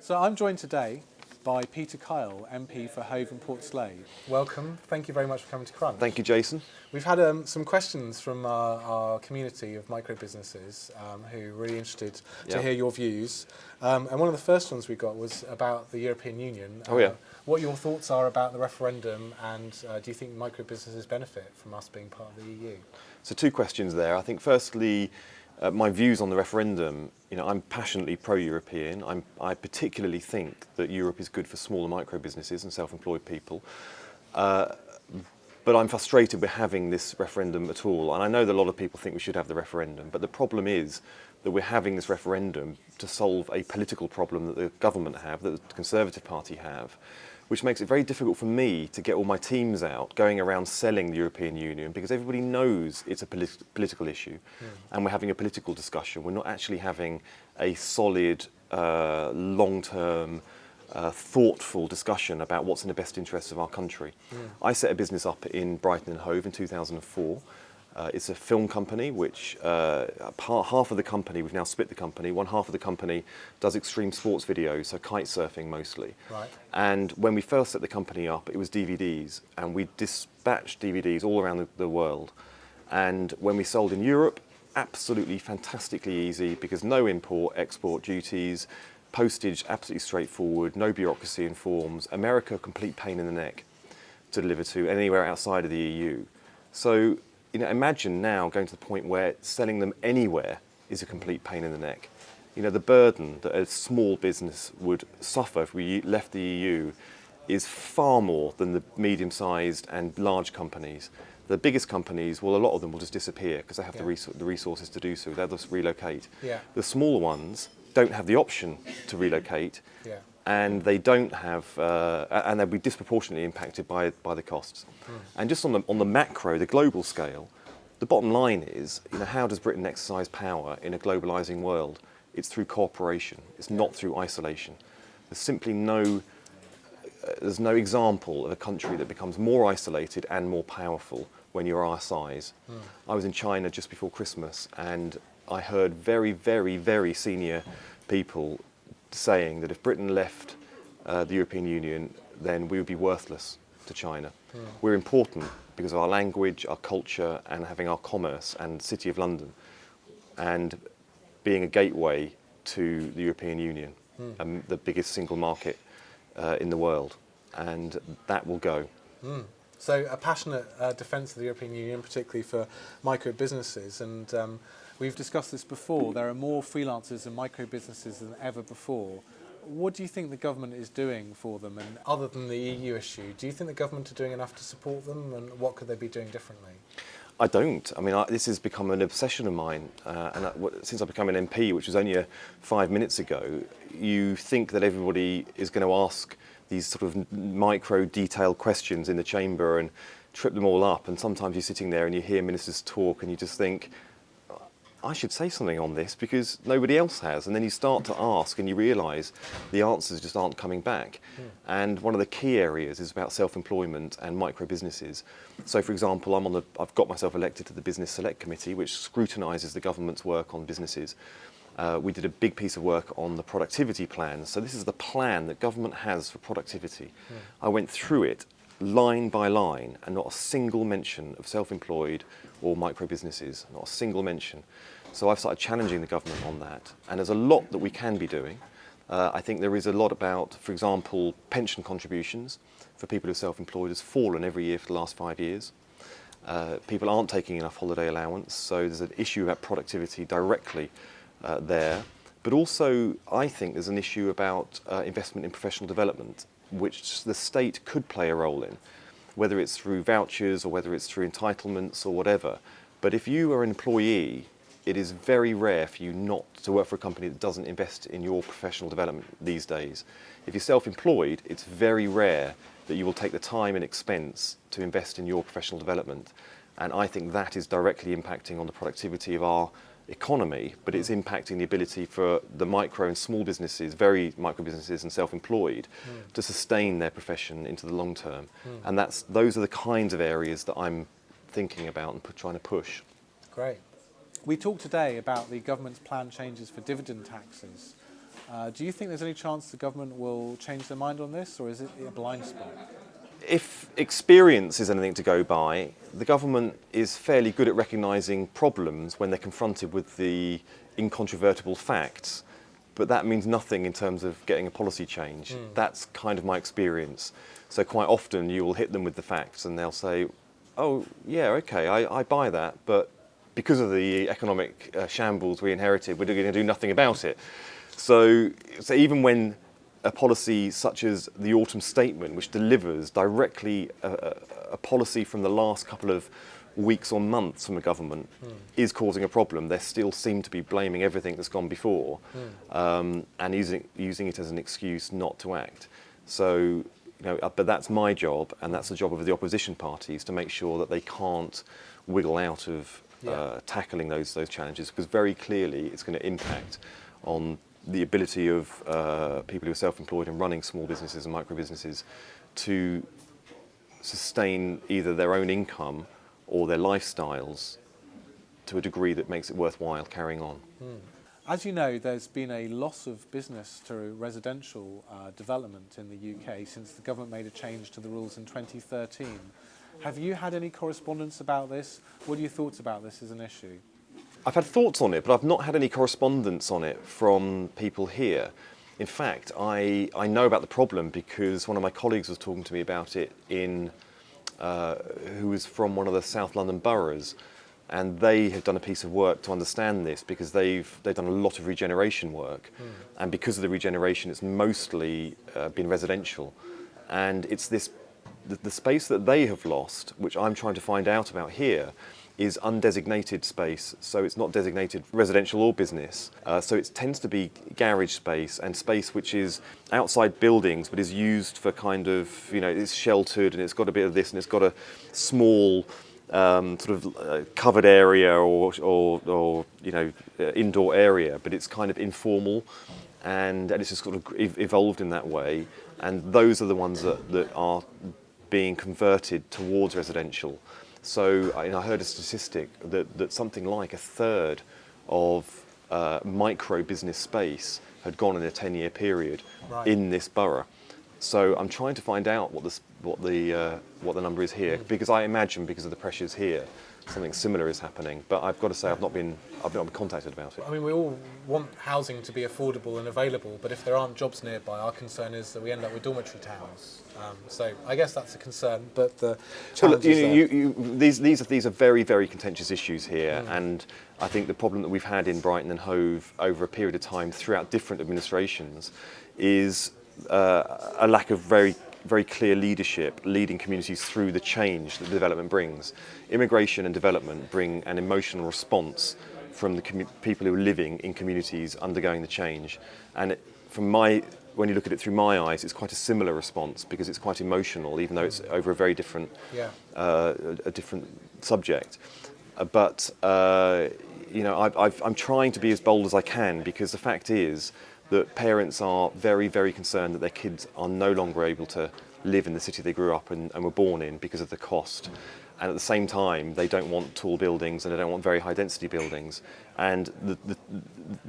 So I'm joined today by Peter Kyle, MP for Hove and Portslade. Welcome. Thank you very much for coming to Crunch. Thank you, Jason. We've had some questions from our community of micro businesses who are really interested to hear your views. And one of the first ones we got was about the European Union. What your thoughts are about the referendum, and do you think micro businesses benefit from us being part of the EU? So two questions there. I think firstly, my views on the referendum, I'm passionately pro-European. I particularly think that Europe is good for smaller micro businesses and self-employed people. But I'm frustrated with having this referendum at all. And I know that a lot of people think we should have the referendum, but the problem is that we're having this referendum to solve a political problem that the government have, that the Conservative Party have, which makes it very difficult for me to get all my teams out going around selling the European Union, because everybody knows it's a political issue and we're having a political discussion. We're not actually having a solid, long-term, thoughtful discussion about what's in the best interests of our country. I set a business up in Brighton and Hove in 2004. It's a film company which half of the company, we've now split the company, one half of the company does extreme sports videos, so kite surfing mostly. Right. And when we first set the company up, it was DVDs, and we dispatched DVDs all around the world. And when we sold in Europe, absolutely fantastically easy, because no import, export duties, postage absolutely straightforward, no bureaucracy and forms. America, complete pain in the neck to deliver to anywhere outside of the EU. So, imagine now going to the point where selling them anywhere is a complete pain in the neck. The burden that a small business would suffer if we left the EU is far more than the medium-sized and large companies. The biggest companies, well, a lot of them will just disappear because they have the resources to do so. They'll just relocate. The smaller ones don't have the option to relocate, and they don't have, and they'll be disproportionately impacted by the costs. And just on the macro, the global scale, the bottom line is, how does Britain exercise power in a globalising world? It's through cooperation. It's not through isolation. There's simply no example of a country that becomes more isolated and more powerful when you're our size. I was in China just before Christmas, and I heard very, very, very senior people saying that if Britain left the European Union, then we would be worthless to China. We're important because of our language, our culture, and having our commerce, and the City of London, and being a gateway to the European Union, the biggest single market in the world, and that will go. So a passionate defence of the European Union, particularly for micro businesses, and we've discussed this before. There are more freelancers and micro businesses than ever before. What do you think the government is doing for them? And other than the EU issue, do you think the government are doing enough to support them, and what could they be doing differently? I don't. This has become an obsession of mine, since I became an MP, which was only 5 minutes ago. You think that everybody is going to ask these sort of micro detailed questions in the chamber and trip them all up, and sometimes you're sitting there and you hear ministers talk and you just think, I should say something on this because nobody else has. And then you start to ask and you realise the answers just aren't coming back. And one of the key areas is about self-employment and micro businesses. So, for example, I've got myself elected to the Business Select Committee, which scrutinises the government's work on businesses. We did a big piece of work on the productivity plan. So this is the plan that government has for productivity. I went through it line by line, and not a single mention of self-employed or micro businesses, not a single mention. So I've started challenging the government on that, and there's a lot that we can be doing. I think there is a lot about, for example, pension contributions for people who are self-employed has fallen every year for the last 5 years. People aren't taking enough holiday allowance, so there's an issue about productivity directly there. But also, I think there's an issue about investment in professional development, which the state could play a role in, whether it's through vouchers or whether it's through entitlements or whatever. But if you are an employee, it is very rare for you not to work for a company that doesn't invest in your professional development these days. If you're self-employed, it's very rare that you will take the time and expense to invest in your professional development. And I think that is directly impacting on the productivity of our economy, but it's impacting the ability for the micro and small businesses, very micro businesses and self-employed, to sustain their profession into the long term. And those are the kinds of areas that I'm thinking about and trying to push. Great. We talked today about the government's planned changes for dividend taxes. Do you think there's any chance the government will change their mind on this, or is it a blind spot? If experience is anything to go by, the government is fairly good at recognising problems when they're confronted with the incontrovertible facts, but that means nothing in terms of getting a policy change. That's kind of my experience. So quite often you will hit them with the facts and they'll say, oh yeah, okay, I buy that, but because of the economic shambles we inherited, we're going to do nothing about it. So even when a policy such as the Autumn Statement, which delivers directly a policy from the last couple of weeks or months from the government, is causing a problem, they still seem to be blaming everything that's gone before and using it as an excuse not to act. So, but that's my job, and that's the job of the opposition parties, to make sure that they can't wiggle out of tackling those challenges, because very clearly it's going to impact on the ability of people who are self-employed and running small businesses and micro businesses to sustain either their own income or their lifestyles to a degree that makes it worthwhile carrying on. As you know, there's been a loss of business to residential development in the UK since the government made a change to the rules in 2013. Have you had any correspondence about this? What are your thoughts about this as an issue? I've had thoughts on it, but I've not had any correspondence on it from people here. In fact, I know about the problem because one of my colleagues was talking to me about it who was from one of the South London boroughs, and they have done a piece of work to understand this because they've done a lot of regeneration work, and because of the regeneration, it's mostly been residential, and it's the space that they have lost, which I'm trying to find out about here, is undesignated space, so it's not designated residential or business. So it tends to be garage space and space which is outside buildings but is used for kind of, it's sheltered and it's got a bit of this and it's got a small covered area or indoor area, but it's kind of informal and it's just sort of evolved in that way. And those are the ones that are being converted towards residential. So I heard a statistic that something like a third of micro business space had gone in a 10-year period in this borough. So I'm trying to find out what the number is here, because I imagine because of the pressures here, something similar is happening. But I've got to say I've not been contacted about it. I mean, we all want housing to be affordable and available, but if there aren't jobs nearby, our concern is that we end up with dormitory towns. So I guess that's a concern. But the challenges these are very, very contentious issues here, and I think the problem that we've had in Brighton and Hove over a period of time throughout different administrations is a lack of very clear leadership leading communities through the change that development brings. Immigration and development bring an emotional response from the people who are living in communities undergoing the change. And when you look at it through my eyes, it's quite a similar response because it's quite emotional, even though it's over a very different, a different subject. But I'm trying to be as bold as I can, because the fact is that parents are very, very concerned that their kids are no longer able to live in the city they grew up and were born in because of the cost. And at the same time, they don't want tall buildings and they don't want very high density buildings. And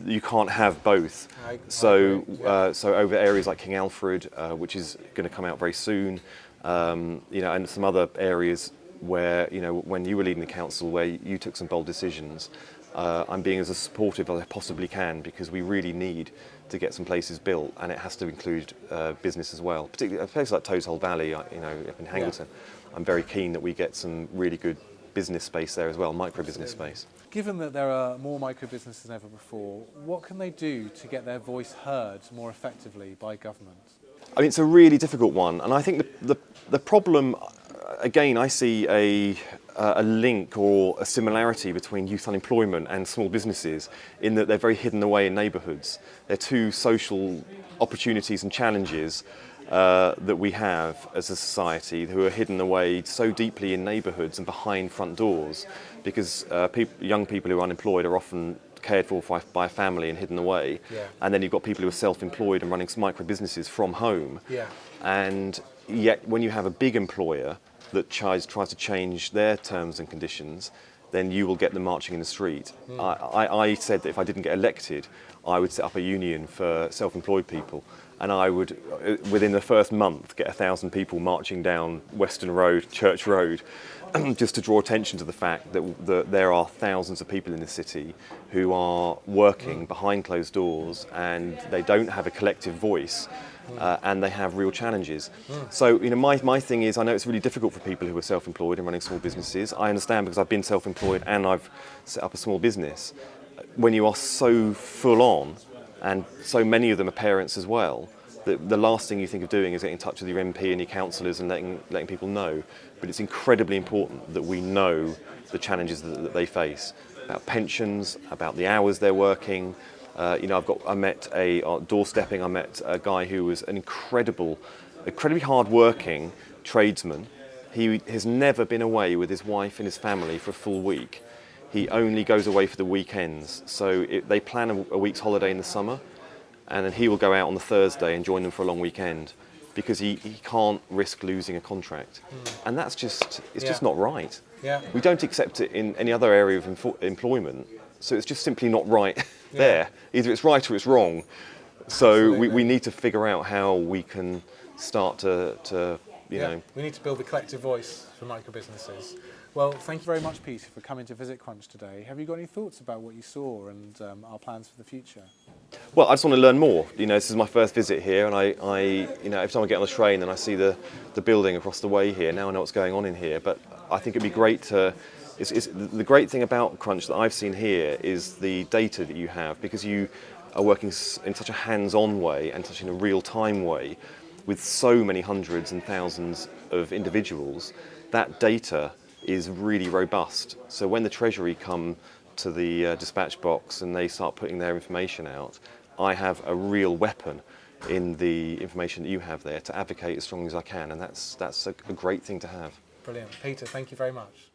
you can't have both. So over areas like King Alfred, which is going to come out very soon, and some other areas where, when you were leading the council, where you took some bold decisions, I'm being as supportive as I possibly can, because we really need to get some places built, and it has to include business as well. Particularly a place like Toadshole Valley, up in Hangleton. I'm very keen that we get some really good business space there as well, micro business space. Given that there are more micro businesses than ever before, what can they do to get their voice heard more effectively by government? I mean, it's a really difficult one, and I think the problem, again, I see a link or a similarity between youth unemployment and small businesses, in that they're very hidden away in neighbourhoods. They're two social opportunities and challenges that we have as a society, who are hidden away so deeply in neighbourhoods and behind front doors, because young people who are unemployed are often cared for by a family and hidden away. And then you've got people who are self-employed and running micro businesses from home. And yet when you have a big employer that tries to change their terms and conditions, then you will get them marching in the street. I said that if I didn't get elected, I would set up a union for self-employed people, and I would, within the first month, get 1,000 people marching down Western Road, Church Road, just to draw attention to the fact that there are thousands of people in the city who are working behind closed doors, and they don't have a collective voice, and they have real challenges. So, my thing is, I know it's really difficult for people who are self-employed and running small businesses. I understand, because I've been self-employed and I've set up a small business. When you are so full on, and so many of them are parents as well, the last thing you think of doing is getting in touch with your MP and your councillors and letting people know. But it's incredibly important that we know the challenges that they face, about pensions, about the hours they're working. I met doorstepping. I met a guy who was an incredibly hard-working tradesman. He has never been away with his wife and his family for a full week. He only goes away for the weekends. So they plan a week's holiday in the summer, and then he will go out on the Thursday and join them for a long weekend, because he can't risk losing a contract. And that's just not right. Yeah. We don't accept it in any other area of employment, so it's just simply not right there. Either it's right or it's wrong. So we need to figure out how we can start to you know. We need to build a collective voice for micro businesses. Well, thank you very much, Peter, for coming to visit Crunch today. Have you got any thoughts about what you saw and our plans for the future? Well, I just want to learn more. This is my first visit here, and I every time I get on the train and I see the building across the way here, now I know what's going on in here. But I think it'd be great to. The great thing about Crunch that I've seen here is the data that you have, because you are working in such a hands-on way and such in a real-time way with so many hundreds and thousands of individuals. That data is really robust. So when the Treasury come to the dispatch box and they start putting their information out, I have a real weapon in the information that you have there to advocate as strongly as I can, and that's a great thing to have. Brilliant. Peter, thank you very much.